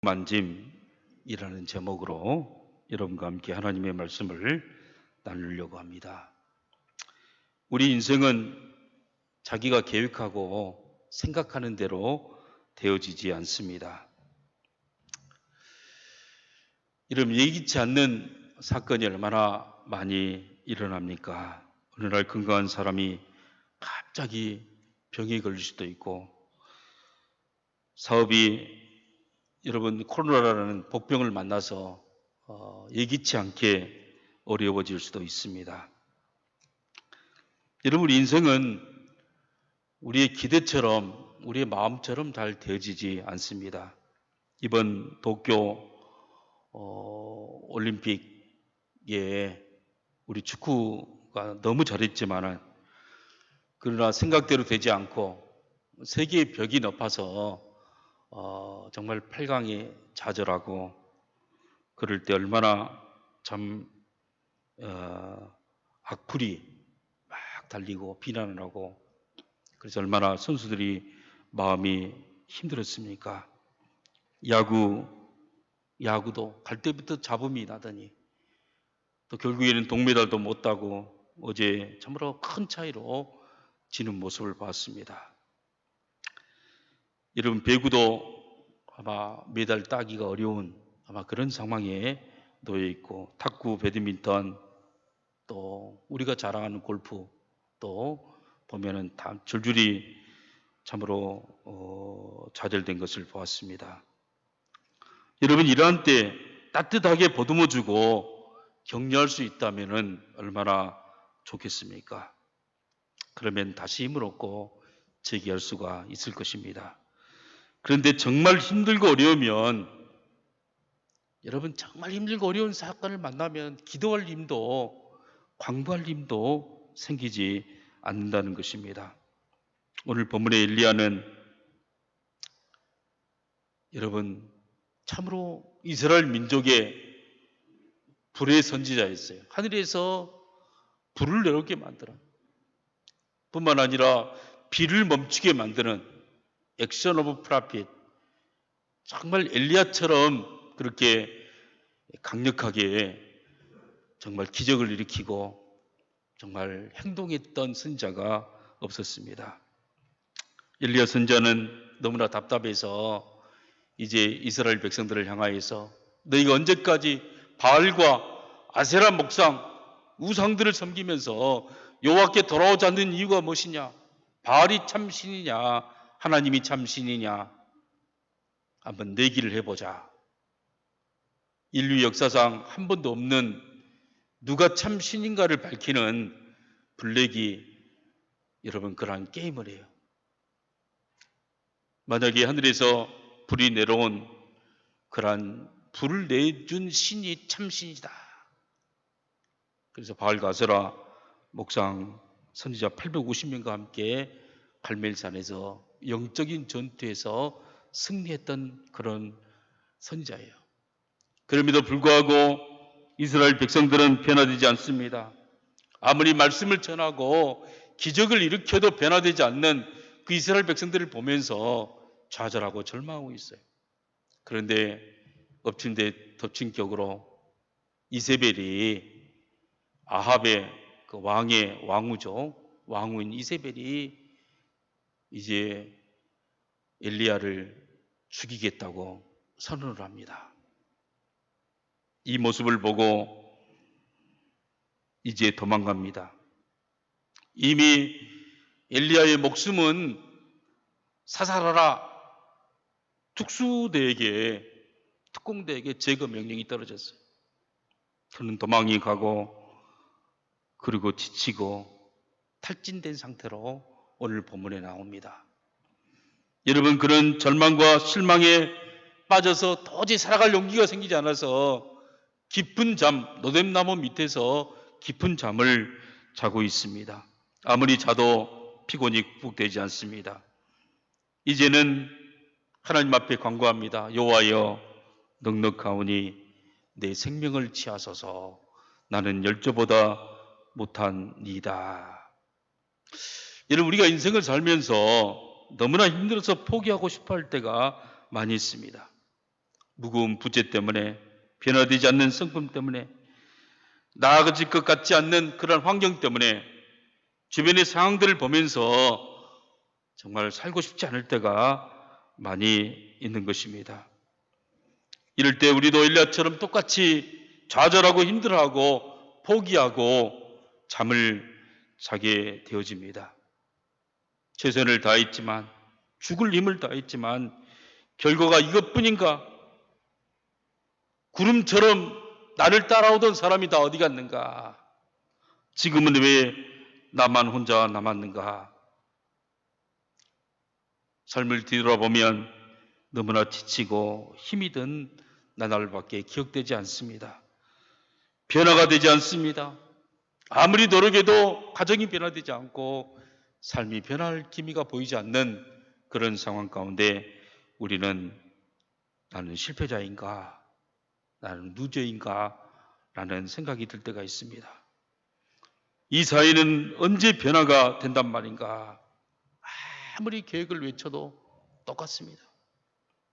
만짐이라는 제목으로 여러분과 함께 하나님의 말씀을 나누려고 합니다. 우리 인생은 자기가 계획하고 생각하는 대로 되어지지 않습니다. 이런 예기치 않는 사건이 얼마나 많이 일어납니까? 어느 날 건강한 사람이 갑자기 병에 걸릴 수도 있고, 사업이 여러분 코로나라는 복병을 만나서 예기치 않게 어려워질 수도 있습니다. 여러분, 인생은 우리의 기대처럼, 우리의 마음처럼 잘 되어지지 않습니다. 이번 도쿄 올림픽에 우리 축구가 너무 잘했지만은, 그러나 생각대로 되지 않고 세계의 벽이 높아서 정말 8강에 좌절하고, 그럴 때 얼마나 참 악플이 막 달리고 비난을 하고, 그래서 얼마나 선수들이 마음이 힘들었습니까? 야구도 갈 때부터 잡음이 나더니 또 결국에는 동메달도 못 따고 어제 참으로 큰 차이로 지는 모습을 봤습니다. 여러분, 배구도 아마 메달 따기가 어려운 아마 그런 상황에 놓여 있고, 탁구, 배드민턴, 또 우리가 자랑하는 골프 또 보면은 다 줄줄이 참으로 좌절된 것을 보았습니다. 여러분, 이러한 때 따뜻하게 보듬어주고 격려할 수 있다면은 얼마나 좋겠습니까? 그러면 다시 힘을 얻고 재기할 수가 있을 것입니다. 그런데 정말 힘들고 어려우면, 여러분 정말 힘들고 어려운 사건을 만나면 기도할 힘도 광부할 힘도 생기지 않는다는 것입니다. 오늘 본문의 엘리야는 여러분 참으로 이스라엘 민족의 불의 선지자였어요. 하늘에서 불을 내려오게 만들어 뿐만 아니라 비를 멈추게 만드는 액션 오브 프라핏, 정말 엘리야처럼 그렇게 강력하게 정말 기적을 일으키고 정말 행동했던 선지자가 없었습니다. 엘리야 선지자는 너무나 답답해서 이제 이스라엘 백성들을 향하여서 너희가 언제까지 바알과 아세라 목상 우상들을 섬기면서 여호와께 돌아오지 않는 이유가 무엇이냐? 바알이 참 신이냐? 하나님이 참 신이냐? 한번 내기를 해보자. 인류 역사상 한 번도 없는 누가 참 신인가를 밝히는 블랙이 여러분 그러한 게임을 해요. 만약에 하늘에서 불이 내려온 그러한 불을 내준 신이 참 신이다. 그래서 바알과 아세라 목상 선지자 850명과 함께 갈멜산에서 영적인 전투에서 승리했던 그런 선지자예요. 그럼에도 불구하고 이스라엘 백성들은 변화되지 않습니다. 아무리 말씀을 전하고 기적을 일으켜도 변화되지 않는 그 이스라엘 백성들을 보면서 좌절하고 절망하고 있어요. 그런데 엎친 데 덮친 격으로 이세벨이, 아합의 그 왕의 왕후죠, 왕후인 이세벨이 이제 엘리야를 죽이겠다고 선언을 합니다. 이 모습을 보고 이제 도망갑니다. 이미 엘리야의 목숨은 사살하라, 특공대에게 제거 명령이 떨어졌어요. 그는 도망이 가고, 그리고 지치고 탈진된 상태로 오늘 본문에 나옵니다. 여러분, 그런 절망과 실망에 빠져서 도저히 살아갈 용기가 생기지 않아서 깊은 잠, 노뎀나무 밑에서 깊은 잠을 자고 있습니다. 아무리 자도 피곤이 극복되지 않습니다. 이제는 하나님 앞에 간구합니다. 여호와여, 넉넉하오니 내 생명을 취하소서. 나는 열조보다 못한이다. 여러분, 우리가 인생을 살면서 너무나 힘들어서 포기하고 싶어 할 때가 많이 있습니다. 무거운 부재 때문에, 변화되지 않는 성품 때문에, 나아질 것 같지 않는 그런 환경 때문에 주변의 상황들을 보면서 정말 살고 싶지 않을 때가 많이 있는 것입니다. 이럴 때 우리도 엘리야처럼 똑같이 좌절하고 힘들어하고 포기하고 잠을 자게 되어집니다. 최선을 다했지만, 죽을 힘을 다했지만 결과가 이것뿐인가? 구름처럼 나를 따라오던 사람이 다 어디 갔는가? 지금은 왜 나만 혼자 남았는가? 삶을 뒤돌아보면 너무나 지치고 힘이 든 나날밖에 기억되지 않습니다. 변화가 되지 않습니다. 아무리 노력해도 가정이 변화되지 않고 삶이 변할 기미가 보이지 않는 그런 상황 가운데 우리는 나는 실패자인가? 나는 루저인가? 라는 생각이 들 때가 있습니다. 이 사회는 언제 변화가 된단 말인가? 아무리 계획을 외쳐도 똑같습니다.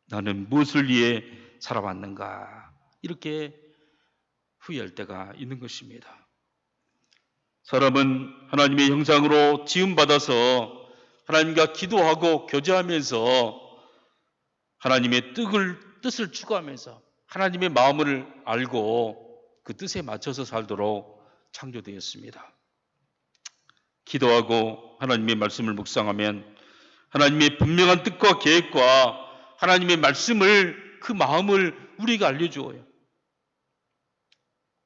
나는 무엇을 위해 살아왔는가? 이렇게 후회할 때가 있는 것입니다. 사람은 하나님의 형상으로 지음받아서 하나님과 기도하고 교제하면서 하나님의 뜻을 추구하면서 하나님의 마음을 알고 그 뜻에 맞춰서 살도록 창조되었습니다. 기도하고 하나님의 말씀을 묵상하면 하나님의 분명한 뜻과 계획과 하나님의 말씀을, 그 마음을 우리에게 알려주어요.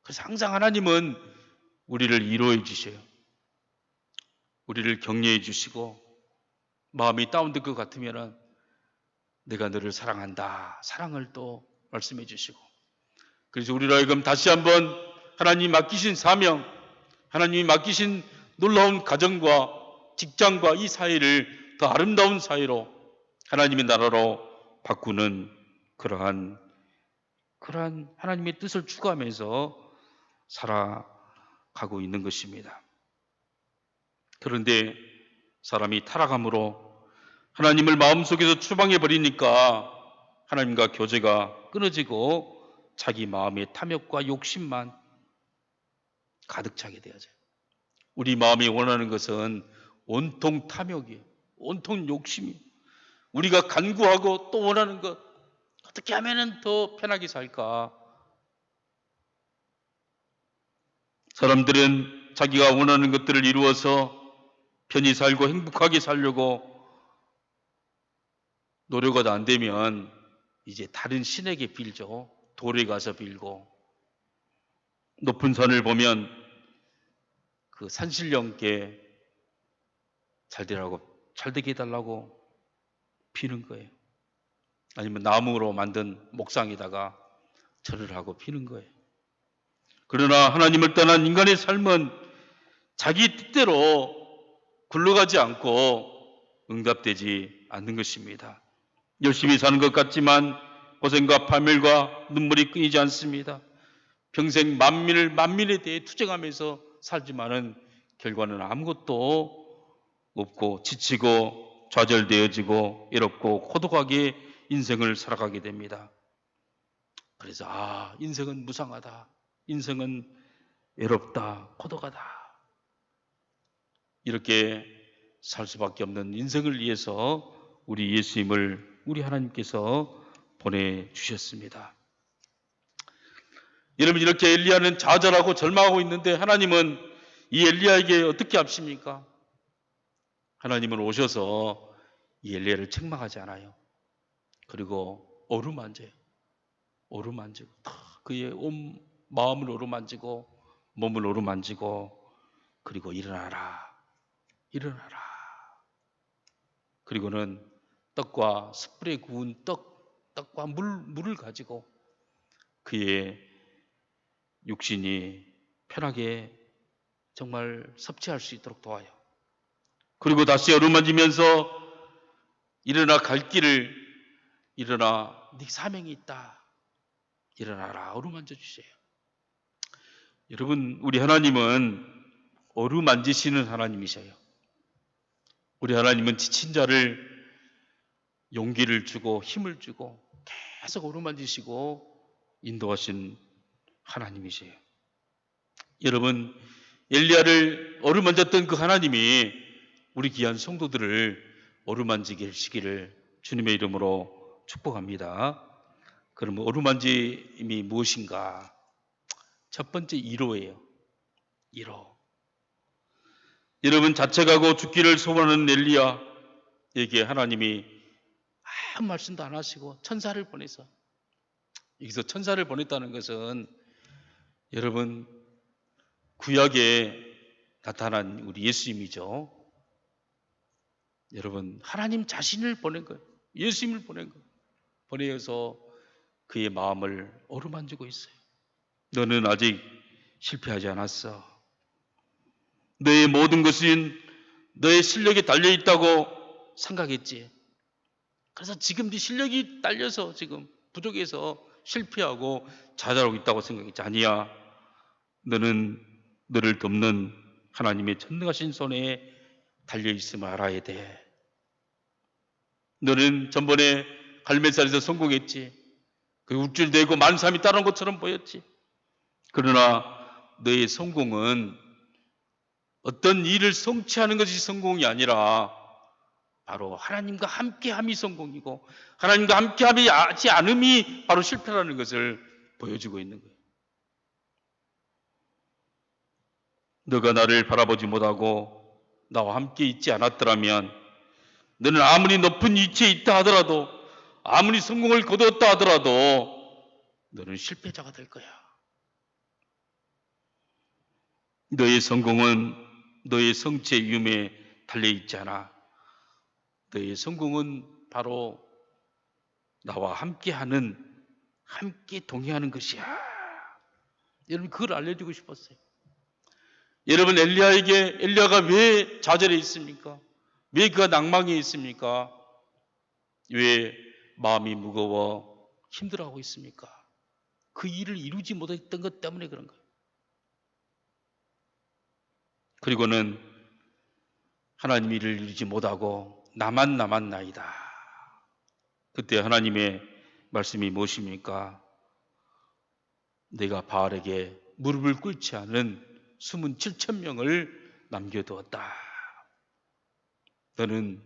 그래서 항상 하나님은 우리를 위로해 주셔요. 우리를 격려해 주시고, 마음이 다운될 것 같으면 내가 너를 사랑한다, 사랑을 또 말씀해 주시고, 그래서 우리로 하여금 다시 한번 하나님이 맡기신 사명, 하나님이 맡기신 놀라운 가정과 직장과 이 사회를 더 아름다운 사회로, 하나님의 나라로 바꾸는 그러한 하나님의 뜻을 추구하면서 살아가고 있는 것입니다. 그런데 사람이 타락함으로 하나님을 마음속에서 추방해 버리니까 하나님과 교제가 끊어지고 자기 마음의 탐욕과 욕심만 가득 차게 되어져요. 우리 마음이 원하는 것은 온통 탐욕이에요. 온통 욕심이에요. 우리가 간구하고 또 원하는 것, 어떻게 하면 더 편하게 살까? 사람들은 자기가 원하는 것들을 이루어서 편히 살고 행복하게 살려고 노력이 안 되면 이제 다른 신에게 빌죠. 돌에 가서 빌고, 높은 산을 보면 그 산신령께 잘 되게 해달라고 비는 거예요. 아니면 나무로 만든 목상에다가 절을 하고 비는 거예요. 그러나 하나님을 떠난 인간의 삶은 자기 뜻대로 굴러가지 않고 응답되지 않는 것입니다. 열심히 사는 것 같지만 고생과 파멸과 눈물이 끊이지 않습니다. 평생 만민에 대해 투쟁하면서 살지만은 결과는 아무것도 없고 지치고 좌절되어지고 외롭고 고독하게 인생을 살아가게 됩니다. 그래서 인생은 무상하다. 인생은 외롭다. 고독하다. 이렇게 살 수밖에 없는 인생을 위해서 우리 예수님을 우리 하나님께서 보내주셨습니다. 여러분, 이렇게 엘리야는 좌절하고 절망하고 있는데 하나님은 이 엘리야에게 어떻게 하십니까? 하나님은 오셔서 이 엘리야를 책망하지 않아요. 그리고 어루만져요. 어루만지고 그의 온 마음을 어루만지고 몸을 어루만지고, 그리고 일어나라. 그리고는 떡과 숯불에 구운 떡과 물을 가지고 그의 육신이 편하게 정말 섭취할 수 있도록 도와요. 그리고 다시 어루만지면서 일어나 갈 길을, 일어나 네 사명이 있다. 일어나라. 어루만져 주세요. 여러분, 우리 하나님은 어루만지시는 하나님이셔요. 우리 하나님은 지친 자를 용기를 주고 힘을 주고 계속 어루만지시고 인도하신 하나님이세요. 여러분, 엘리야를 어루만졌던 그 하나님이 우리 귀한 성도들을 어루만지게 하시기를 주님의 이름으로 축복합니다. 그럼 어루만짐이 무엇인가? 첫 번째, 위로예요. 위로. 여러분, 자책하고 죽기를 소원하는 엘리야에게 하나님이 아무 말씀도 안 하시고 천사를 보내서, 여기서 천사를 보냈다는 것은 여러분, 구약에 나타난 우리 예수님이죠. 여러분, 하나님 자신을 보낸 거예요. 예수님을 보낸 거예요. 보내어서 그의 마음을 어루만지고 있어요. 너는 아직 실패하지 않았어. 너의 모든 것은 너의 실력에 달려있다고 생각했지. 그래서 지금 네 실력이 딸려서 지금 부족해서 실패하고 좌절하고 있다고 생각했지. 아니야. 너는 너를 돕는 하나님의 전능하신 손에 달려있음을 알아야 돼. 너는 전번에 갈멜산에서 성공했지. 그 울줄 내고 많은 사람이 따라온 것처럼 보였지. 그러나 너의 성공은 어떤 일을 성취하는 것이 성공이 아니라 바로 하나님과 함께함이 성공이고, 하나님과 함께하지 않음이 바로 실패라는 것을 보여주고 있는 거예요. 너가 나를 바라보지 못하고 나와 함께 있지 않았더라면 너는 아무리 높은 위치에 있다 하더라도, 아무리 성공을 거두었다 하더라도 너는 실패자가 될 거야. 너의 성공은 너의 성취의 위험에 달려있지 않아. 너의 성공은 바로 나와 함께하는, 함께 동행하는 것이야. 여러분, 그걸 알려주고 싶었어요. 여러분, 엘리야가 왜 좌절해 있습니까? 왜 그가 낭망해 있습니까? 왜 마음이 무거워 힘들어하고 있습니까? 그 일을 이루지 못했던 것 때문에 그런 거예요. 그리고는 하나님 일을 이루지 못하고 나만 남았나이다. 그때 하나님의 말씀이 무엇입니까? 내가 바알에게 무릎을 꿇지 않은 숨은 7,000명을 남겨두었다. 너는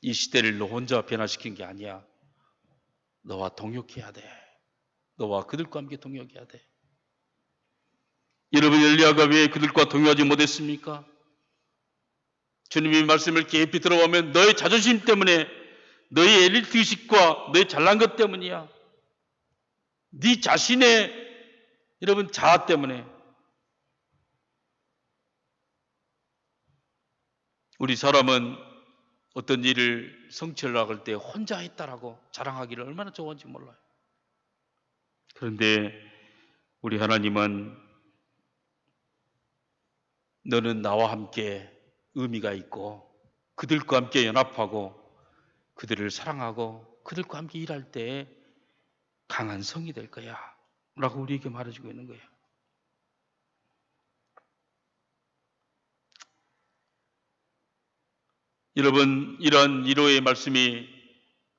이 시대를 너 혼자 변화시킨 게 아니야. 너와 동역해야 돼. 너와 그들과 함께 동역해야 돼. 여러분, 엘리야가 왜 그들과 동요하지 못했습니까? 주님의 말씀을 깊이 들어보면 너의 자존심 때문에, 너의 엘리트의식과 너의 잘난 것 때문이야. 네 자신의 여러분 자아 때문에. 우리 사람은 어떤 일을 성취하려고 할 때 혼자 했다라고 자랑하기를 얼마나 좋아하는지 몰라요. 그런데 우리 하나님은 너는 나와 함께 의미가 있고 그들과 함께 연합하고 그들을 사랑하고 그들과 함께 일할 때 강한 성이 될 거야 라고 우리에게 말해주고 있는 거예요. 여러분, 이런 위로의 말씀이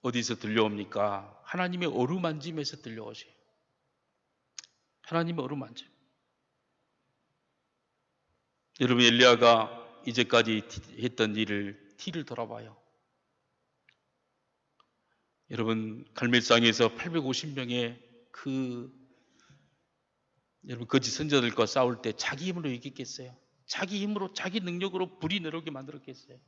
어디서 들려옵니까? 하나님의 어루만짐에서 들려오세요. 하나님의 어루만짐. 여러분, 엘리야가 이제까지 했던 티를 돌아봐요. 여러분, 갈멜산에서 850명의 여러분 거짓 선자들과 싸울 때 자기 힘으로 이겼겠어요? 자기 힘으로, 자기 능력으로 불이 내려오게 만들었겠어요?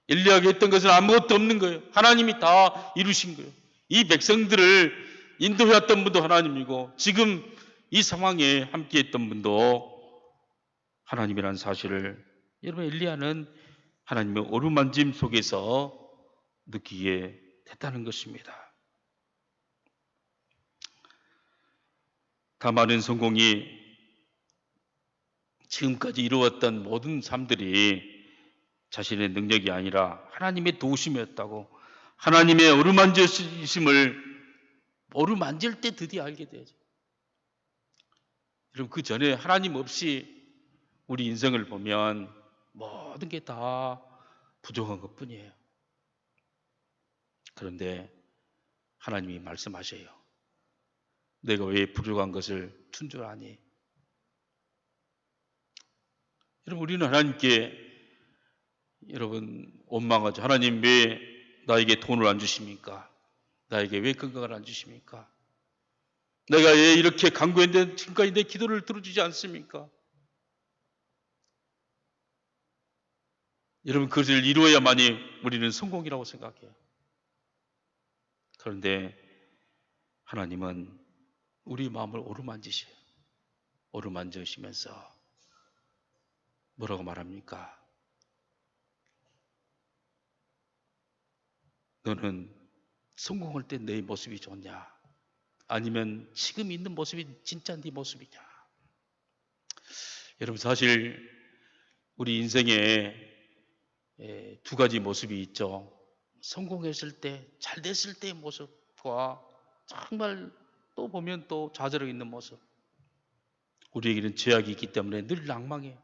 엘리야가 했던 것은 아무것도 없는 거예요. 하나님이 다 이루신 거예요. 이 백성들을 인도해왔던 분도 하나님이고 지금 이 상황에 함께했던 분도 하나님이라는 사실을 여러분, 엘리야는 하나님의 어루만짐 속에서 느끼게 됐다는 것입니다. 다 많은 성공이 지금까지 이루었던 모든 삶들이 자신의 능력이 아니라 하나님의 도우심이었다고, 하나님의 어루만질 때 드디어 알게 되죠. 여러분, 그 전에 하나님 없이 우리 인생을 보면 모든 게 다 부족한 것뿐이에요. 그런데 하나님이 말씀하셔요. 내가 왜 부족한 것을 준 줄 아니? 여러분, 우리는 하나님께 원망하죠. 하나님 왜 나에게 돈을 안 주십니까? 나에게 왜 건강을 안 주십니까? 내가 왜 이렇게 간구했는데 지금까지 내 기도를 들어주지 않습니까? 여러분, 그것을 이루어야만이 우리는 성공이라고 생각해요. 그런데 하나님은 우리 마음을 어루만지셔요. 어루만지시면서 뭐라고 말합니까? 너는 성공할 때 내 모습이 좋냐? 아니면 지금 있는 모습이 진짜 네 모습이냐? 여러분, 사실 우리 인생에 두 가지 모습이 있죠. 성공했을 때, 잘 됐을 때의 모습과 정말 또 보면 또 좌절하고 있는 모습. 우리에게는 죄악이 있기 때문에 늘 낭망해요.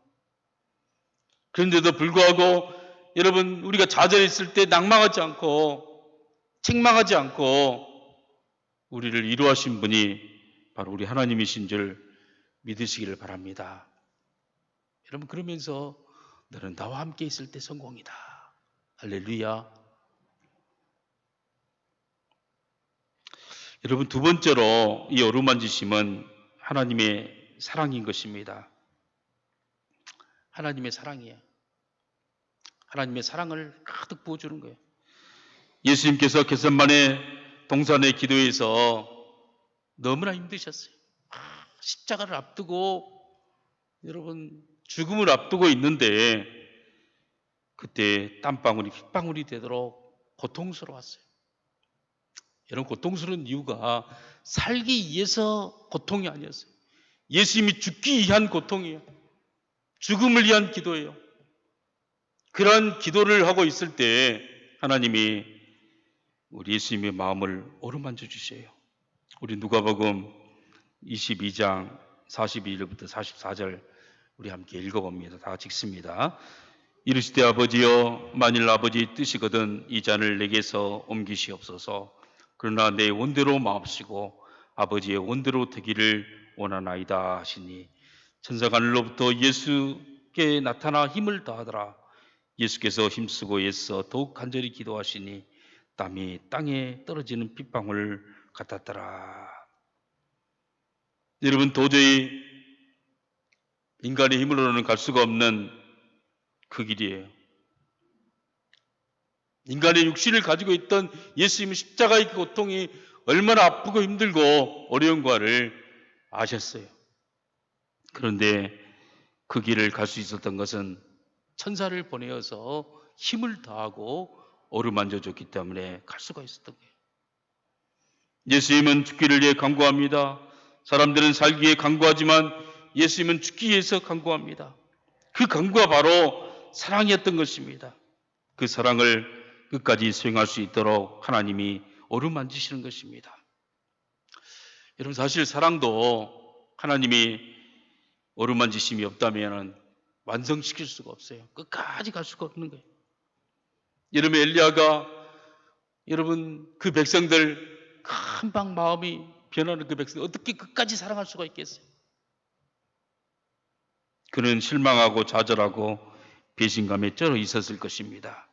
그런데도 불구하고 여러분, 우리가 좌절했을 때 낭망하지 않고 책망하지 않고 우리를 위로하신 분이 바로 우리 하나님이신 줄 믿으시기를 바랍니다. 여러분, 그러면서 너는 나와 함께 있을 때 성공이다. 할렐루야. 여러분, 두 번째로 이 어루만지심은 하나님의 사랑인 것입니다. 하나님의 사랑이에요. 하나님의 사랑을 가득 부어주는 거예요. 예수님께서 겟세마네 동산의 기도에서 너무나 힘드셨어요. 십자가를 앞두고 여러분 죽음을 앞두고 있는데 그때 땀방울이 핏방울이 되도록 고통스러웠어요. 여러분, 고통스러운 이유가 살기 위해서 고통이 아니었어요. 예수님이 죽기 위한 고통이에요. 죽음을 위한 기도예요. 그러한 기도를 하고 있을 때 하나님이 우리 예수님의 마음을 어루만져 주셔요. 우리 누가복음 22장 42절부터 44절 우리 함께 읽어봅니다. 다 같이 읽습니다. 이르시되 아버지여, 만일 아버지 뜻이거든 이 잔을 내게서 옮기시옵소서. 그러나 내 원대로 마옵시고 아버지의 원대로 되기를 원하나이다 하시니 천사가 하늘로부터 예수께 나타나 힘을 다하더라. 예수께서 힘쓰고 애써 더욱 간절히 기도하시니 땀이 땅에 떨어지는 핏방울 같았더라. 여러분, 도저히 인간의 힘으로는 갈 수가 없는 그 길이에요. 인간의 육신을 가지고 있던 예수님의 십자가의 고통이 얼마나 아프고 힘들고 어려운가를 아셨어요. 그런데 그 길을 갈 수 있었던 것은 천사를 보내어서 힘을 다하고 어루만져 줬기 때문에 갈 수가 있었던 거예요. 예수님은 죽기를 위해 간구합니다. 사람들은 살기 위해 간구하지만 예수님은 죽기 위해서 간구합니다. 그 간구가 바로 사랑이었던 것입니다. 그 사랑을 끝까지 수행할 수 있도록 하나님이 어루만지시는 것입니다. 여러분, 사실 사랑도 하나님이 어루만지심이 없다면 완성시킬 수가 없어요. 끝까지 갈 수가 없는 거예요. 여러분, 엘리야가 여러분 그 백성들 금방 마음이 변하는 그 백성 어떻게 끝까지 사랑할 수가 있겠어요? 그는 실망하고 좌절하고 배신감에 쩔어 있었을 것입니다.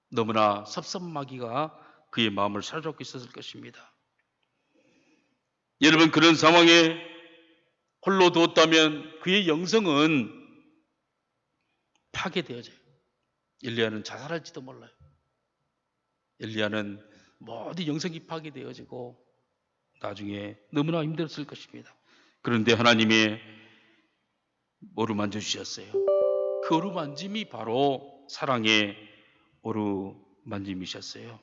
너무나 섭섭마귀가 그의 마음을 사로잡고 있었을 것입니다. 여러분, 그런 상황에 홀로 두었다면 그의 영성은 파괴되어져요. 엘리야는 자살할지도 몰라요. 엘리야는 모든 영성이 파괴되어지고 나중에 너무나 힘들었을 것입니다. 그런데 하나님의 어루만져 주셨어요. 그 어루만짐이 바로 사랑의 어루만짐이셨어요.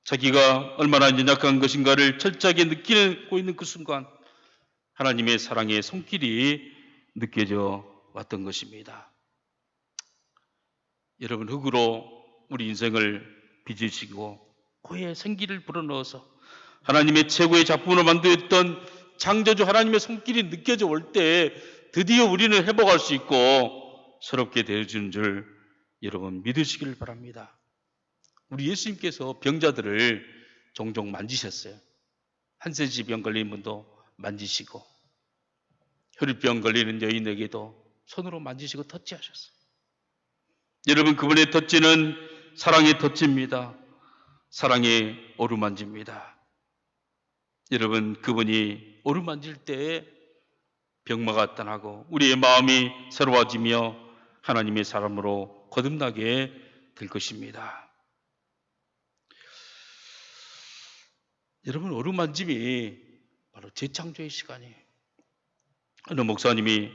자기가 얼마나 연약한 것인가를 철저하게 느끼고 있는 그 순간 하나님의 사랑의 손길이 느껴져 왔던 것입니다. 여러분, 흙으로 우리 인생을 빚으시고 그의 생기를 불어넣어서 하나님의 최고의 작품으로 만들었던 창조주 하나님의 손길이 느껴져 올 때 드디어 우리는 회복할 수 있고 새롭게 되어주는 줄 여러분 믿으시기를 바랍니다. 우리 예수님께서 병자들을 종종 만지셨어요. 한센시 병 걸린 분도 만지시고, 혈류병 걸리는 여인에게도 손으로 만지시고 터치하셨어요. 여러분, 그분의 터치는 사랑의 터치입니다. 사랑의 어루만집니다. 여러분, 그분이 어루만질 때에 병마가 떠나고 우리의 마음이 새로워지며 하나님의 사람으로 거듭나게 될 것입니다. 여러분, 어루만짐이 바로 재창조의 시간이에요. 어느 목사님이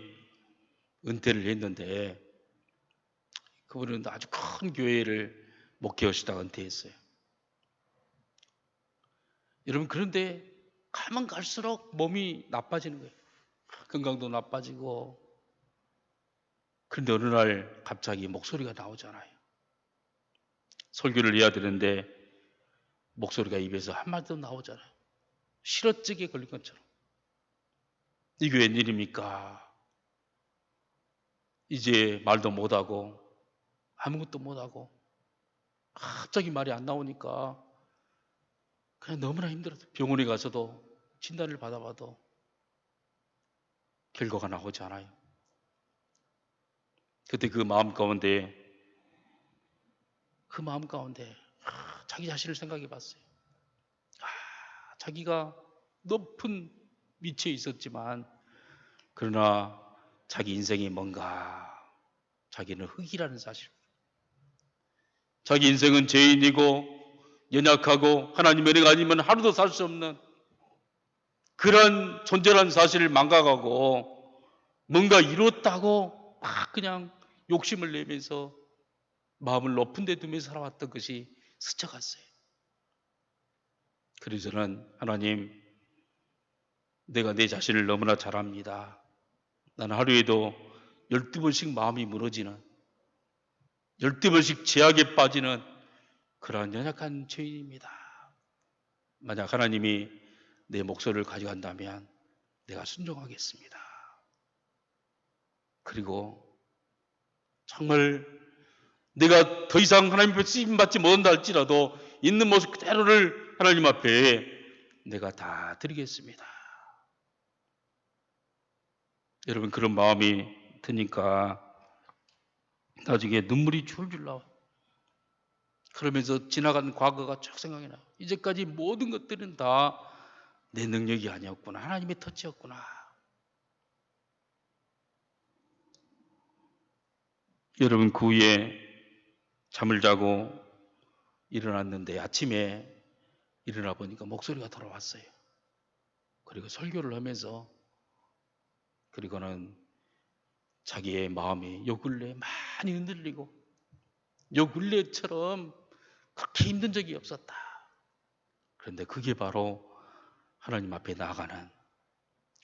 은퇴를 했는데 그분은 아주 큰 교회를 목회하시다가 은퇴했어요. 여러분, 그런데 가면 갈수록 몸이 나빠지는 거예요. 건강도 나빠지고. 그런데 어느 날 갑자기 목소리가 나오잖아요. 설교를 해야 되는데 목소리가 입에서 한마디도 나오잖아요. 실어증에 걸린 것처럼. 이게 웬일입니까? 이제 말도 못하고 아무것도 못하고 갑자기 말이 안 나오니까 그냥 너무나 힘들어서 병원에 가서도 진단을 받아봐도 결과가 나오지 않아요. 그때 그 마음 가운데 자기 자신을 생각해 봤어요. 자기가 높은 위치에 있었지만 그러나 자기 인생이 뭔가 자기는 흙이라는 사실. 자기 인생은 죄인이고 연약하고 하나님의 은혜가 아니면 하루도 살 수 없는 그런 존재라는 사실을 망각하고 뭔가 이뤘다고 막 그냥 욕심을 내면서 마음을 높은 데 두면서 살아왔던 것이 스쳐갔어요. 그래서 저는 하나님, 내가 내 자신을 너무나 잘 압니다. 나는 하루에도 12번씩 마음이 무너지는 12번씩 제약에 빠지는 그러한 연약한 죄인입니다. 만약 하나님이 내 목소리를 가져간다면 내가 순종하겠습니다. 그리고 정말 내가 더 이상 하나님 앞에 쓰임받지 못한다 할지라도 있는 모습 그대로를 하나님 앞에 내가 다 드리겠습니다. 여러분, 그런 마음이 드니까 나중에 눈물이 줄줄 나와요. 그러면서 지나간 과거가 쭉 생각이 나요. 이제까지 모든 것들은 다 내 능력이 아니었구나. 하나님의 터치였구나. 여러분, 그 후에 잠을 자고 일어났는데 아침에 일어나 보니까 목소리가 돌아왔어요. 그리고 설교를 하면서 그리고는 자기의 마음이 요 근래에 많이 흔들리고 요 근래처럼 그렇게 힘든 적이 없었다. 그런데 그게 바로 하나님 앞에 나아가는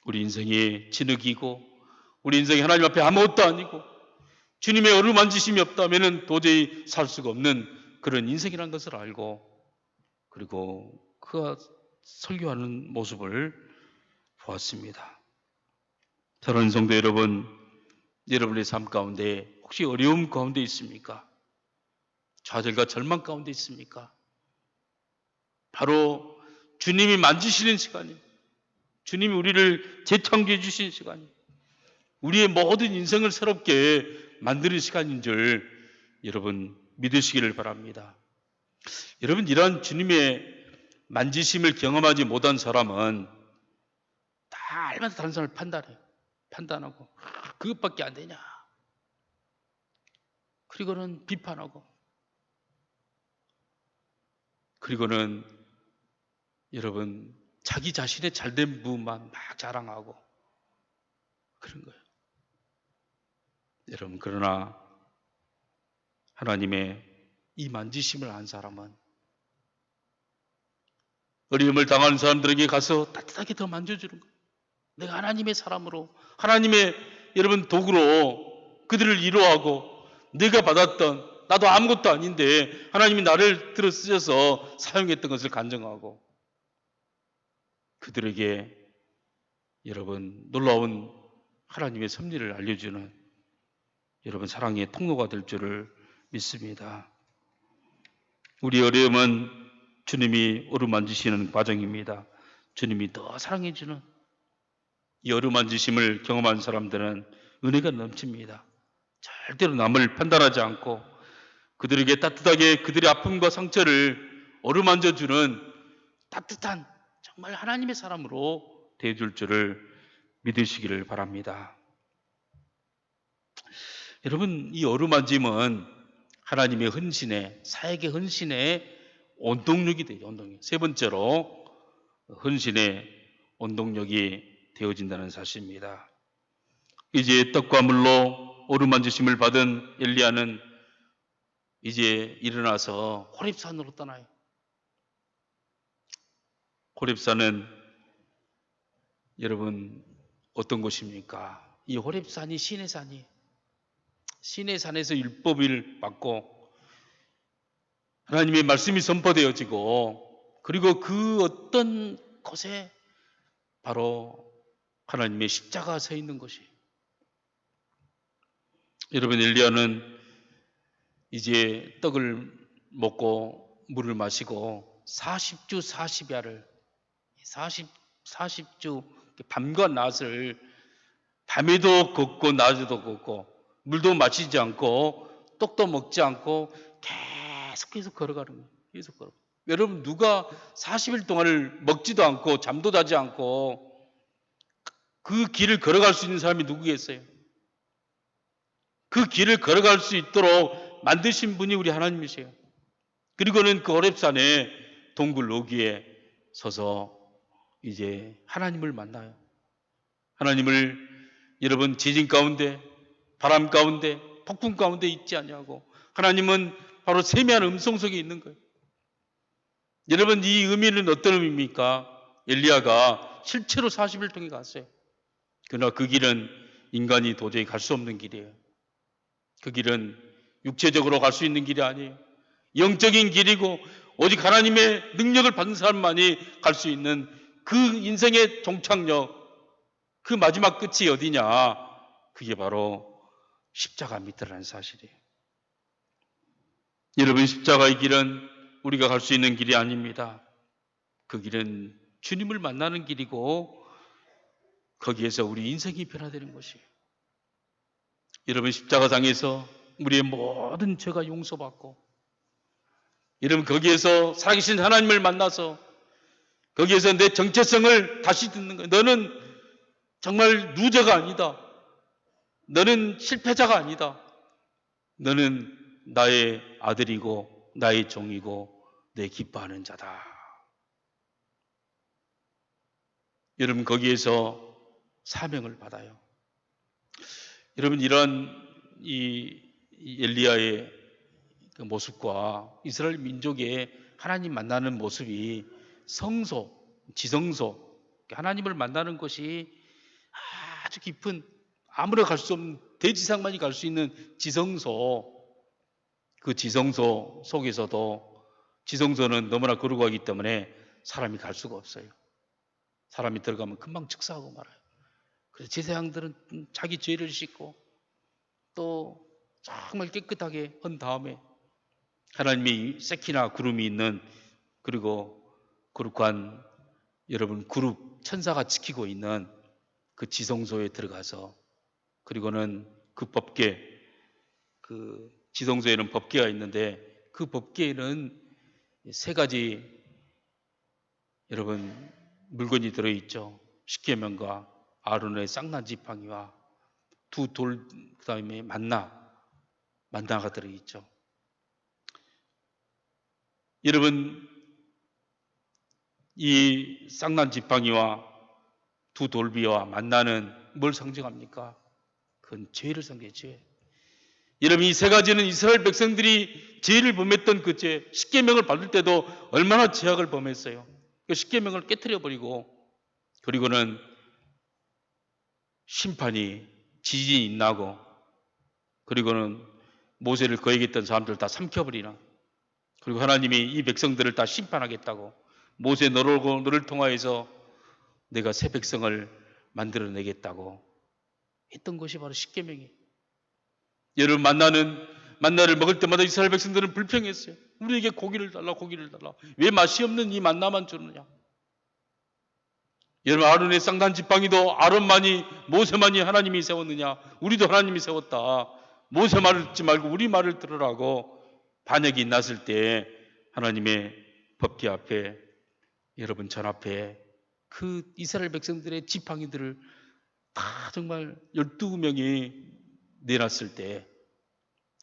우리 인생의 진흙이고 우리 인생이 하나님 앞에 아무것도 아니고 주님의 어루만지심이 없다면 도저히 살 수가 없는 그런 인생이라는 것을 알고 그리고 그가 설교하는 모습을 보았습니다. 사랑하는 성도 여러분, 여러분의 삶 가운데 혹시 어려움 가운데 있습니까? 좌절과 절망 가운데 있습니까? 바로 주님이 만지시는 시간이, 주님이 우리를 재창조해 주신 시간이, 우리의 모든 인생을 새롭게 만드는 시간인 줄 여러분 믿으시기를 바랍니다. 여러분, 이러한 주님의 만지심을 경험하지 못한 사람은 다 알면서 다른 사람을 판단하고 그것밖에 안 되냐, 그리고는 비판하고, 그리고는 여러분 자기 자신의 잘된 부분만 막 자랑하고 그런 거예요. 여러분, 그러나 하나님의 이 만지심을 안 사람은 어려움을 당하는 사람들에게 가서 따뜻하게 더 만져주는 거예요. 내가 하나님의 사람으로, 하나님의 여러분 도구로 그들을 위로하고 내가 받았던, 나도 아무것도 아닌데 하나님이 나를 들어 쓰셔서 사용했던 것을 간증하고 그들에게 여러분 놀라운 하나님의 섭리를 알려주는 여러분 사랑의 통로가 될 줄을 믿습니다. 우리 어려움은 주님이 어루만지시는 과정입니다. 주님이 더 사랑해주는 이 어루만지심을 경험한 사람들은 은혜가 넘칩니다. 절대로 남을 판단하지 않고 그들에게 따뜻하게 그들의 아픔과 상처를 어루만져주는 따뜻한 정말 하나님의 사람으로 대해줄 줄을 믿으시기를 바랍니다. 여러분, 이 어루만짐은 하나님의 헌신의, 사역의 헌신의 원동력이 되죠. 원동력. 세 번째로 헌신의 원동력이 되어진다는 사실입니다. 이제 떡과 물로 어루만지심을 받은 엘리야는 이제 일어나서 호렙산으로 떠나요. 호렙산은 여러분 어떤 곳입니까? 이 호렙산이 신의 산이에요. 신의 산에서 율법을 받고 하나님의 말씀이 선포되어지고 그리고 그 어떤 곳에 바로 하나님의 십자가가 서 있는 것이에요. 여러분, 엘리야는 이제 떡을 먹고 물을 마시고 40주 40야를 40주 밤과 낮을 밤에도 걷고 낮에도 걷고 물도 마시지 않고 떡도 먹지 않고 계속해서 걸어가는 거예요. 계속 걸어. 여러분, 누가 40일 동안을 먹지도 않고 잠도 자지 않고 그 길을 걸어갈 수 있는 사람이 누구겠어요? 그 길을 걸어갈 수 있도록 만드신 분이 우리 하나님이세요. 그리고는 그 호렙산에 동굴 어귀에 서서 이제 하나님을 만나요. 하나님을 여러분 지진 가운데 바람 가운데 폭풍 가운데 있지 않냐고. 하나님은 바로 세미한 음성 속에 있는 거예요. 여러분, 이 의미는 어떤 의미입니까? 엘리야가 실제로 40일 동안 갔어요. 그러나 그 길은 인간이 도저히 갈 수 없는 길이에요. 그 길은 육체적으로 갈 수 있는 길이 아니에요. 영적인 길이고 오직 하나님의 능력을 받는 사람만이 갈 수 있는 그 인생의 종착역, 그 마지막 끝이 어디냐? 그게 바로 십자가입니다라는 사실이에요. 여러분, 십자가의 길은 우리가 갈 수 있는 길이 아닙니다. 그 길은 주님을 만나는 길이고 거기에서 우리 인생이 변화되는 것이에요. 여러분, 십자가상에서 우리의 모든 죄가 용서받고 여러분, 거기에서 살아계신 하나님을 만나서 거기에서 내 정체성을 다시 듣는 거예요. 너는 정말 루저가 아니다. 너는 실패자가 아니다. 너는 나의 아들이고 나의 종이고 내 기뻐하는 자다. 여러분, 거기에서 사명을 받아요. 여러분, 이러한 이 엘리야의 그 모습과 이스라엘 민족의 하나님 만나는 모습이 성소, 지성소, 하나님을 만나는 것이 아주 깊은 아무나 갈 수 없는 대지상만이 갈 수 있는 지성소, 그 지성소 속에서도 지성소는 너무나 거룩하기 때문에 사람이 갈 수가 없어요. 사람이 들어가면 금방 즉사하고 말아요. 그래서 제사장들은 자기 죄를 씻고 또 정말 깨끗하게 한 다음에 하나님의 세키나 구름이 있는 그리고 거룩한 여러분 그룹 천사가 지키고 있는 그 지성소에 들어가서 그리고는 그 법궤, 그 지성소에는 법궤가 있는데 그 법궤에는 세 가지 여러분 물건이 들어있죠. 십계명과 아론의 쌍난 지팡이와 두 돌, 그 다음에 만나가 들어있죠. 여러분, 이 쌍난 지팡이와 두 돌비와 만나는 뭘 상징합니까? 그건 죄를 상징해요. 죄. 여러분, 이 세 가지는 이스라엘 백성들이 죄를 범했던 그 죄, 십계명을 받을 때도 얼마나 죄악을 범했어요. 그 십계명을 깨트려 버리고 그리고는 심판이 지진이 나고 그리고는 모세를 거역했던 사람들 다 삼켜버리나. 그리고 하나님이 이 백성들을 다 심판하겠다고 모세 너를 통하여서 내가 새 백성을 만들어내겠다고 했던 것이 바로 십계명이에요. 여러분, 만나는 만나를 먹을 때마다 이스라엘 백성들은 불평했어요. 우리에게 고기를 달라, 고기를 달라. 왜 맛이 없는 이 만나만 주느냐? 여러분, 아론의 쌍난 지팡이도 아론만이, 모세만이 하나님이 세웠느냐? 우리도 하나님이 세웠다. 모세 말을 듣지 말고 우리 말을 들으라고 반역이 났을 때 하나님의 법궤 앞에, 여러분 전 앞에 그 이스라엘 백성들의 지팡이들을 다 정말 12명이 내놨을 때,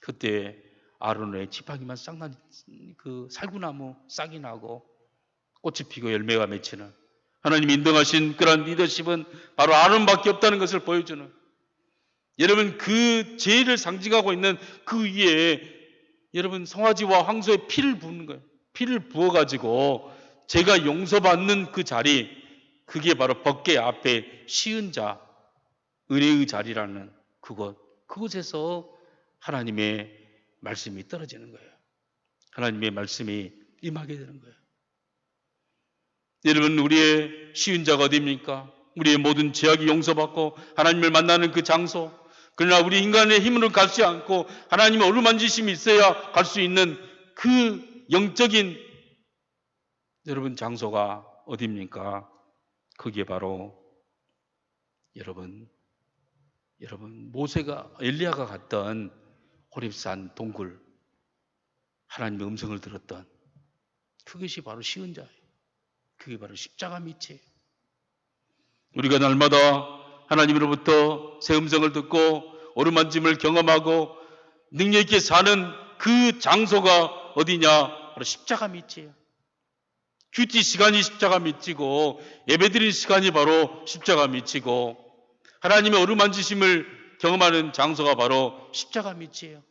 그때 아론의 지팡이만 쌍난 그 살구나무 싹이 나고 꽃이 피고 열매가 맺히는, 하나님이 인정하신 그런 리더십은 바로 아론밖에 없다는 것을 보여주는, 여러분 그 죄를 상징하고 있는 그 위에 여러분 송아지와 황소의 피를 부는 거예요. 피를 부어가지고 죄가 용서받는 그 자리, 그게 바로 법궤 앞에 시은 자, 은혜의 자리라는 그곳에서 하나님의 말씀이 떨어지는 거예요. 하나님의 말씀이 임하게 되는 거예요. 여러분, 우리의 시은 자가 어디입니까? 우리의 모든 죄악이 용서받고 하나님을 만나는 그 장소. 그러나 우리 인간의 힘으로 갈 수 않고 하나님의 어루만지심이 있어야 갈 수 있는 그 영적인 여러분 장소가 어디입니까? 그게 바로 여러분 모세가, 엘리야가 갔던 호렙산 동굴, 하나님의 음성을 들었던 그것이 바로 시은 자예요. 그게 바로 십자가 밑이에요. 우리가 날마다 하나님으로부터 새 음성을 듣고 어루만짐을 경험하고 능력 있게 사는 그 장소가 어디냐? 바로 십자가 밑이에요. 큐티 시간이 십자가 밑이고 예배드리는 시간이 바로 십자가 밑이고 하나님의 어루만지심을 경험하는 장소가 바로 십자가 밑이에요.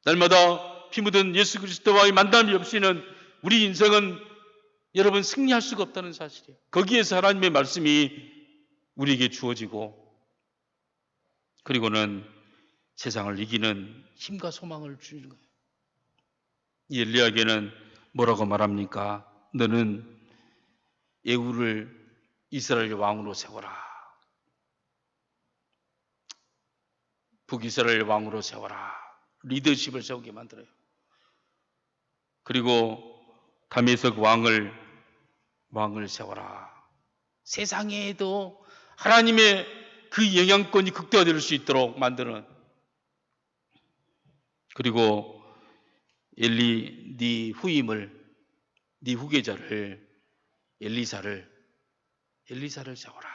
날마다 피 묻은 예수 그리스도와의 만남이 없이는 우리 인생은 여러분 승리할 수가 없다는 사실이에요. 거기에서 하나님의 말씀이 우리에게 주어지고, 그리고는 세상을 이기는 힘과 소망을 주는 거예요. 이 엘리야에게는 뭐라고 말합니까? 너는 예후를 이스라엘 왕으로 세워라. 북이스라엘 왕으로 세워라. 리더십을 세우게 만들어요. 그리고 다메섹 왕을 세워라. 세상에도 하나님의 그 영향권이 극대화될 수 있도록 만드는, 그리고 네 후임을, 네 후계자를, 엘리사를 세워라.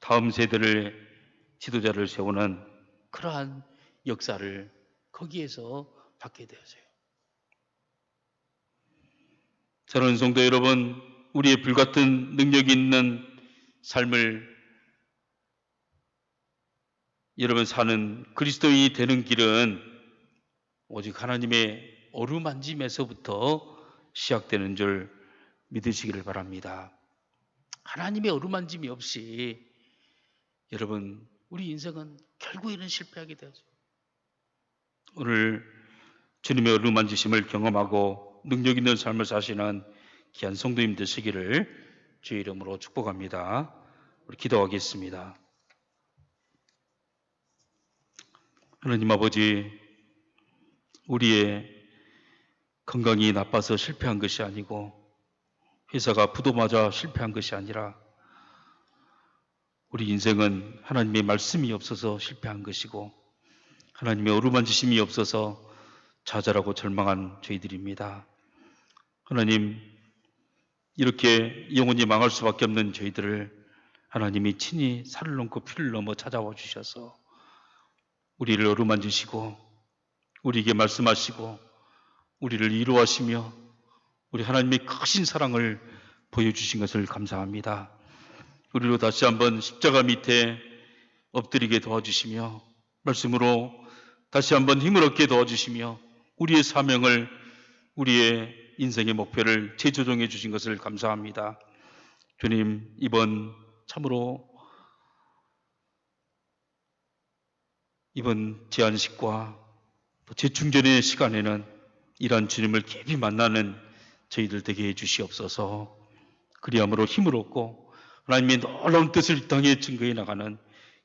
다음 세대를, 지도자를 세우는 그러한 역사를 거기에서 받게 되었어요. 사랑하는 성도 여러분, 우리의 불같은 능력이 있는 삶을 여러분 사는 그리스도인이 되는 길은 오직 하나님의 어루만짐에서부터 시작되는 줄 믿으시기를 바랍니다. 하나님의 어루만짐이 없이 여러분 우리 인생은 결국에는 실패하게 되죠. 오늘 주님의 어루만지심을 경험하고 능력 있는 삶을 사시는 귀한 성도님 되시기를 주의 이름으로 축복합니다. 우리 기도하겠습니다. 하나님 아버지, 우리의 건강이 나빠서 실패한 것이 아니고 회사가 부도맞아 실패한 것이 아니라 우리 인생은 하나님의 말씀이 없어서 실패한 것이고 하나님의 어루만지심이 없어서 좌절하고 절망한 저희들입니다. 하나님, 이렇게 영원히 망할 수밖에 없는 저희들을 하나님이 친히 살을 넘고 피를 넘어 찾아와 주셔서 우리를 어루만지시고 우리에게 말씀하시고 우리를 위로하시며 우리 하나님의 크신 사랑을 보여주신 것을 감사합니다. 우리로 다시 한번 십자가 밑에 엎드리게 도와주시며 말씀으로 다시 한번 힘을 얻게 도와주시며 우리의 사명을, 우리의 인생의 목표를 재조정해 주신 것을 감사합니다. 주님, 이번 제안식과 또 재충전의 시간에는 이러한 주님을 깊이 만나는 저희들 되게 해주시옵소서. 그리함으로 힘을 얻고 하나님의 놀라운 뜻을 이 땅에 증거해 나가는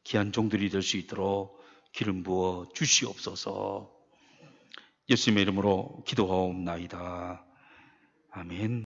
귀한 종들이 될 수 있도록 기름 부어 주시옵소서. 예수님의 이름으로 기도하옵나이다. 아멘.